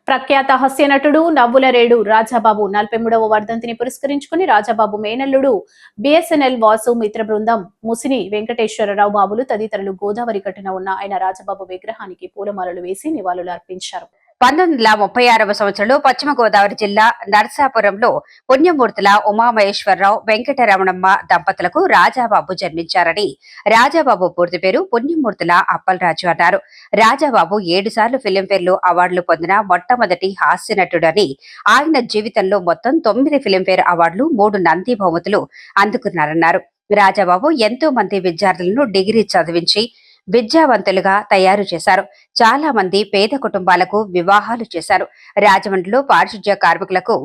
ప్రఖ్యాత హాస్య నటుడు నవ్వుల రేడు రాజాబాబు 43వ వర్ధంతిని పురస్కరించుకుని రాజాబాబు మేనల్లుడు బిఎస్ఎన్ఎల్ వాసు మిత్ర బృందం ముసిని వెంకటేశ్వరరావు బాబులు తదితరులు గోదావరి గట్టున ఉన్న ఆయన రాజాబాబు విగ్రహానికి పూలమాలలు వేసి నివాళులు అర్పించారు. 1936వ సంవత్సరంలో పశ్చిమ గోదావరి జిల్లా నర్సాపురంలో పుణ్యమూర్తుల ఉమామహేశ్వరరావు వెంకటరమణమ్మ దంపతులకు రాజాబాబు జన్మించారని రాజాబాబు పూర్తి పేరు పుణ్యమూర్తుల అప్పలరాజు అన్నారు. రాజాబాబు 7 సార్లు ఫిలింఫేర్లు అవార్డులు పొందిన మొట్టమొదటి హాస్య నటుడని, ఆయన జీవితంలో మొత్తం 9 ఫిలింఫేర్ అవార్డులు, 3 నంది బహుమతులు అందుకున్నారన్నారు. రాజాబాబు ఎంతో మంది విద్యార్థులను డిగ్రీ చదివించి విద్యావంతులుగా తయారు చేశారు. చాలా మంది పేద కుటుంబాలకు వివాహాలు చేశారు. రాజమండ్రిలో పారిశుధ్య కార్మికులకు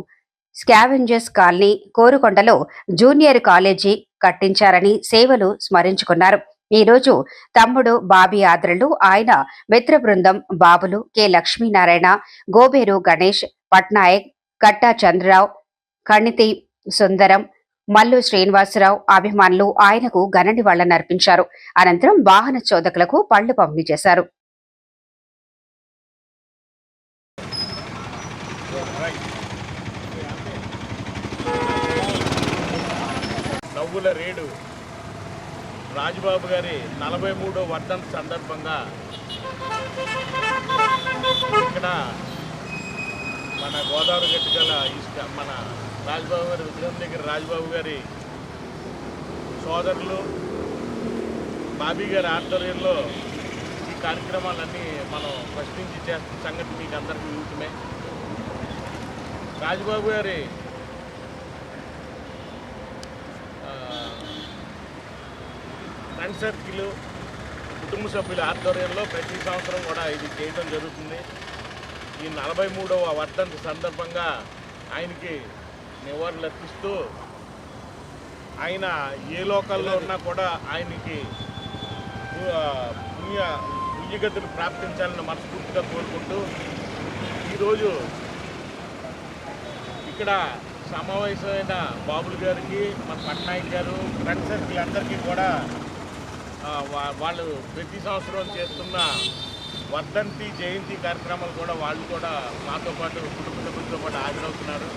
స్కావెంజర్స్ కాలనీ, కోరుకొండలో జూనియర్ కాలేజీ కట్టించారని సేవలు స్మరించుకున్నారు. ఈ రోజు తమ్ముడు బాబీ ఆదరణలో ఆయన మిత్ర బృందం బాబులు కె లక్ష్మీనారాయణ, గోబేరు గణేష్, పట్నాయక్, కట్టా చంద్రరావు, కణితి సుందరం, మల్లు శ్రీనివాసరావు అభిమానులు ఆయనకు ఘన నివాళులర్పించారు. అనంతరం వాహన చోదకులకు పళ్లు పంపిణీ చేశారు. నవ్వుల రేడు రాజబాబు గారి 43వ వర్ధంతి సందర్భంగా ఇక్కడ మన గోదావరి గట్టు గల మన రాజబాబు గారి విగ్రహం దగ్గర రాజబాబు గారి సోదరులు బాబీ గారి ఆధ్వర్యంలో ఈ కార్యక్రమాలన్నీ మనం ఫస్ట్ నుంచి చేస్తున్న సంగతి మీకు అందరికీ విదితమే. రాజబాబు గారి ఫ్రెండ్ సర్కిల్, కుటుంబ సభ్యుల ఆధ్వర్యంలో ప్రతి సంవత్సరం కూడా ఇది చేయడం జరుగుతుంది. ఈ 43వ వర్ధంతి సందర్భంగా ఆయనకి నివాళులు అర్పిస్తూ ఆయన ఏ లోకాల్లో ఉన్నా కూడా ఆయనకి పుణ్యగతులు ప్రాప్తించాలని మనస్ఫూర్తిగా కోరుకుంటూ ఈరోజు ఇక్కడ సమావేశమైన బాబులు గారికి, మన పట్నాయక్ గారు, ఫ్రెండ్ సర్కిల్ అందరికీ కూడా వాళ్ళు ప్రతి సంవత్సరం చేస్తున్న వర్ధంతి జయంతి కార్యక్రమాలు కూడా వాళ్ళు కూడా మాతో పాటు కుటుంబ సభ్యులతో పాటు హాజరవుతున్నారు.